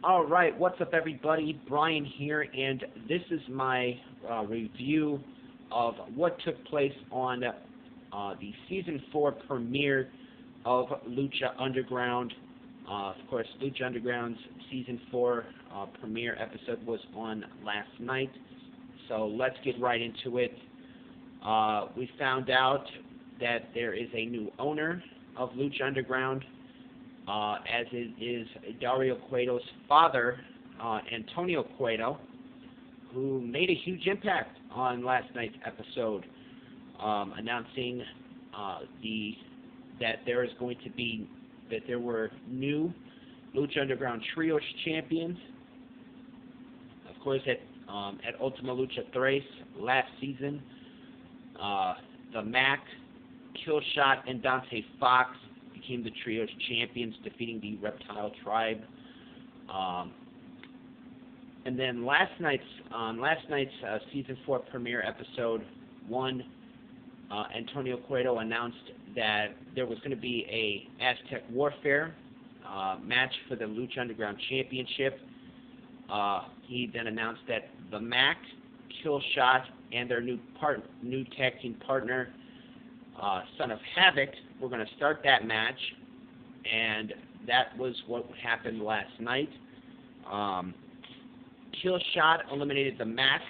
Alright, what's up everybody? Brian here, and this is my review of what took place on the Season 4 premiere of Lucha Underground. Of course, Lucha Underground's Season 4 premiere episode was on last night, so let's get right into it. We found out that there is a new owner of Lucha Underground, as it is Dario Cueto's father, Antonio Cueto, who made a huge impact on last night's episode, announcing that there were new Lucha Underground Trios champions. Of course, at Ultima Lucha 3 last season, the Mac, Killshot, and Dante Fox became the Trios champions, defeating the Reptile Tribe. And then last night's Season 4 premiere episode 1, Antonio Cueto announced that there was going to be a Aztec Warfare match for the Lucha Underground Championship. He then announced that the Mac, Killshot, and their new tag team partner, Son of Havoc, were going to start that match, and that was what happened last night. Killshot eliminated the Mac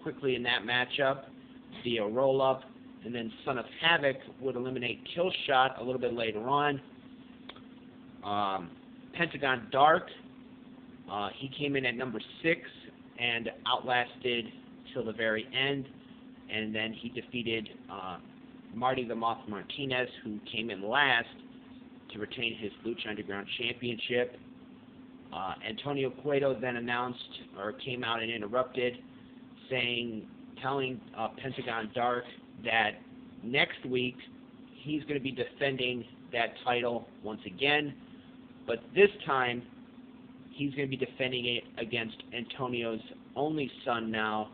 quickly in that matchup via roll-up, and then Son of Havoc would eliminate Killshot a little bit later on. Pentagon Dark, he came in at number 6 and outlasted till the very end, and then he defeated Marty the Moth Martinez, who came in last to retain his Lucha Underground Championship. Antonio Cueto then came out and interrupted, telling Pentagon Dark that next week he's going to be defending that title once again, but this time he's going to be defending it against Antonio's only son now,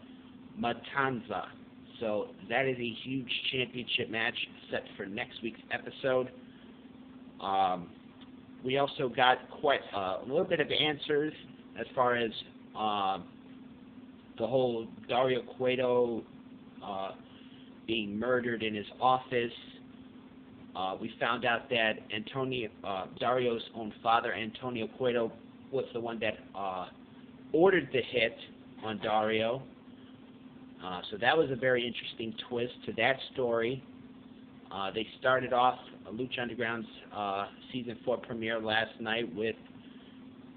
Matanza. So that is a huge championship match set for next week's episode. We also got quite a little bit of answers as far as the whole Dario Cueto being murdered in his office. We found out that Dario's own father, Antonio Cueto, was the one that ordered the hit on Dario. So that was a very interesting twist to that story. They started off Lucha Underground's Season 4 premiere last night with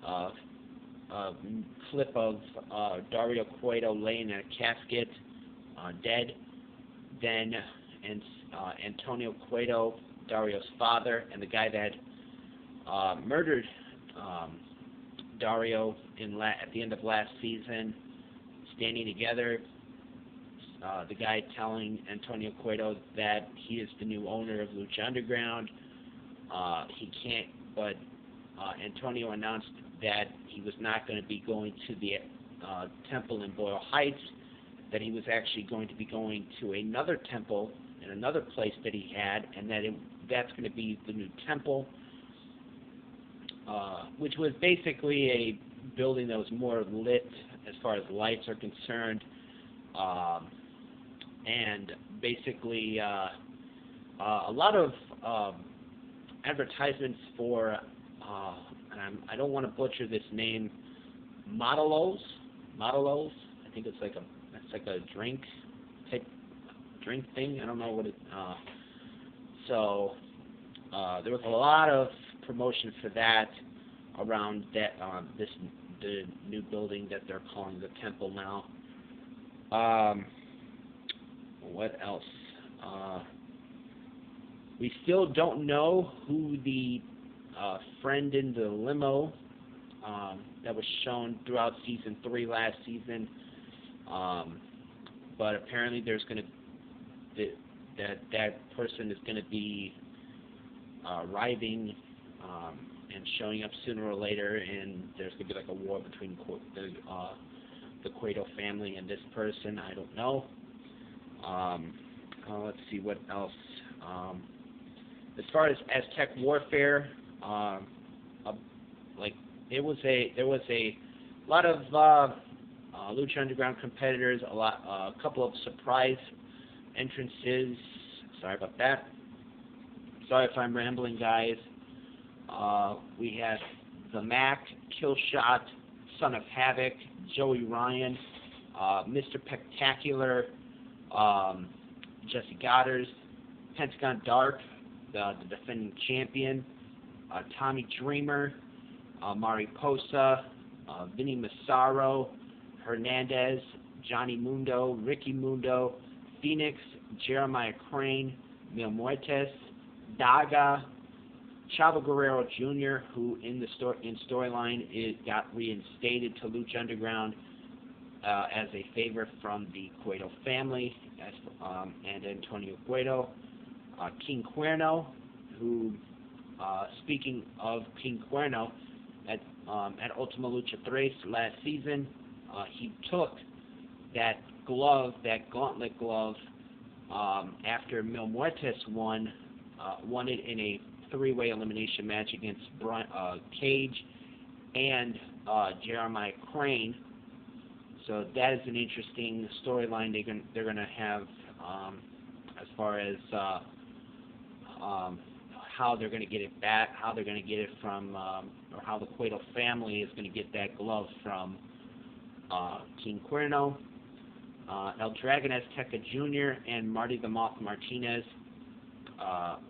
a clip of Dario Cueto laying in a casket, dead. Then Antonio Cueto, Dario's father, and the guy that murdered Dario at the end of last season, standing together. The guy telling Antonio Cueto that he is the new owner of Lucha Underground. But Antonio announced that he was not going to be going to the temple in Boyle Heights, that he was actually going to be going to another temple in another place that he had, and that's going to be the new temple, which was basically a building that was more lit as far as lights are concerned. And basically a lot of advertisements for, and I don't want to butcher this name, Modelos. I think it's like a drink thing. I don't know what it. So there was a lot of promotion for that around that the new building that they're calling the temple now. What else? We still don't know who the friend in the limo that was shown throughout Season 3 last season, but apparently there's going to that person is going to be arriving and showing up sooner or later, and there's going to be like a war between the Cueto family and this person. I don't know. Let's see what else. As far as Aztec Warfare, like there was a lot of Lucha Underground competitors, a couple of surprise entrances. Sorry about that. Sorry if I'm rambling, guys. We had the Mac, Killshot, Son of Havoc, Joey Ryan, Mr. Spectacular, Jesse Goddard, Pentagon Dark, the defending champion, Tommy Dreamer, Mariposa, Vinny Massaro, Hernandez, Johnny Mundo, Ricky Mundo, Phoenix, Jeremiah Crane, Mil Muertes, Daga, Chavo Guerrero Jr., who in storyline got reinstated to Lucha Underground as a favor from the Cueto family, and Antonio Cueto, King Cuerno, who, speaking of King Cuerno, at Ultima Lucha 3 last season, he took that glove, that gauntlet glove, after Mil Muertes won it in a three-way elimination match against Cage and Jeremiah Crane. So that is an interesting storyline they're going to have as far as how they're going to get it back, how they're going to get it from, or how the Cueto family is going to get that glove from King Cuerno. El Dragon Azteca Jr. and Marty the Moth Martinez.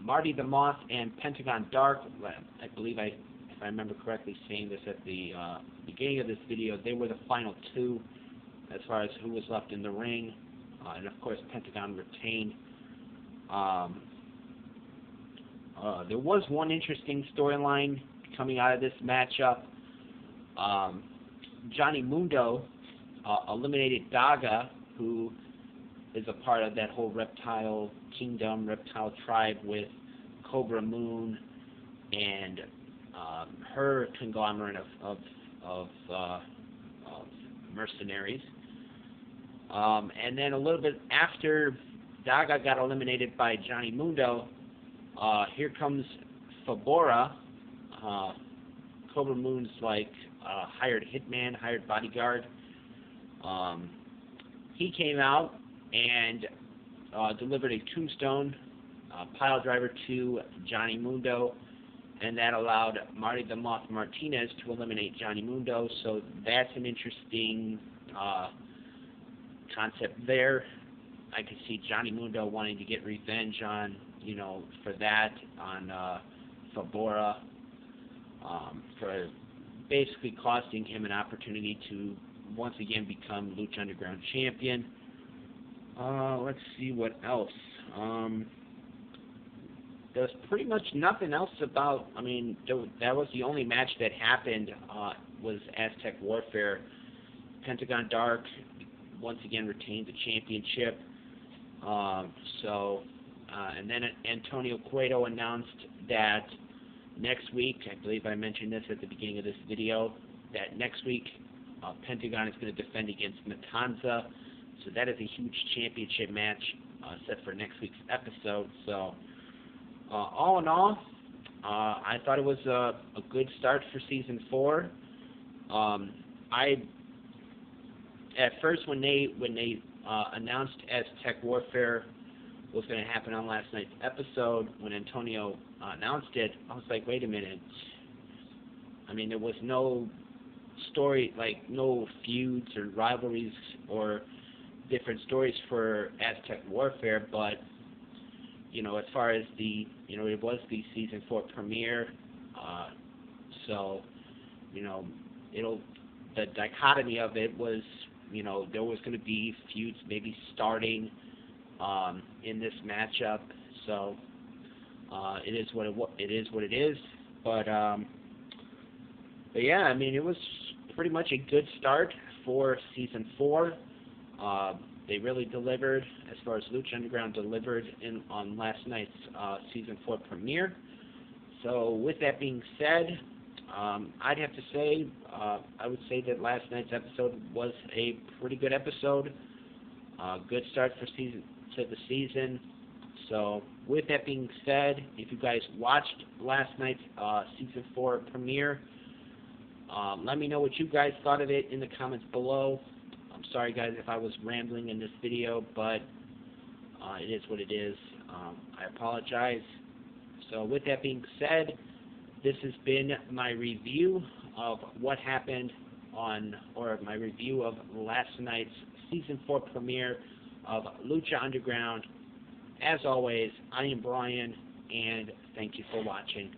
Marty the Moth and Pentagon Dark, I believe if I remember correctly saying this at the beginning of this video, they were the final two as far as who was left in the ring. And of course Pentagon retained. There was one interesting storyline coming out of this matchup. Johnny Mundo eliminated Daga, who is a part of that whole reptile kingdom, reptile tribe with Cobra Moon and her conglomerate of mercenaries. And then a little bit after Daga got eliminated by Johnny Mundo, here comes Fabora, Cobra Moon's like hired hitman, hired bodyguard. He came out and delivered a tombstone pile driver to Johnny Mundo, and that allowed Marty the Moth Martinez to eliminate Johnny Mundo. So that's an interesting concept there. I could see Johnny Mundo wanting to get revenge on, for that, on Fabora, for basically costing him an opportunity to once again become Lucha Underground champion. Let's see what else. There's pretty much nothing else about, that was the only match that happened, was Aztec Warfare. Pentagon Dark once again retained the championship. And then Antonio Cueto announced that next week, I believe I mentioned this at the beginning of this video, that next week Pentagon is going to defend against Matanza. So that is a huge championship match set for next week's episode. So all in all, I thought it was a good start for Season 4. At first, when they announced Aztec Warfare was going to happen on last night's episode, when Antonio announced it, I was like, wait a minute. There was no story, like no feuds or rivalries or different stories for Aztec Warfare, but as far as the it was the Season 4 premiere, so the dichotomy of it was, there was going to be feuds maybe starting in this matchup. So it is what it is. But yeah, it was pretty much a good start for Season 4. They really delivered as far as Lucha Underground delivered on last night's Season 4 premiere. So with that being said, I'd have to say, I would say that last night's episode was a pretty good episode. Good start to the season. So with that being said, if you guys watched last night's Season 4 premiere, Let me know what you guys thought of it in the comments below. I'm sorry, guys, if I was rambling in this video, but it is what it is. I apologize. So with that being said, this has been my review of what happened or my review of last night's Season 4 premiere of Lucha Underground. As always, I am Brian, and thank you for watching.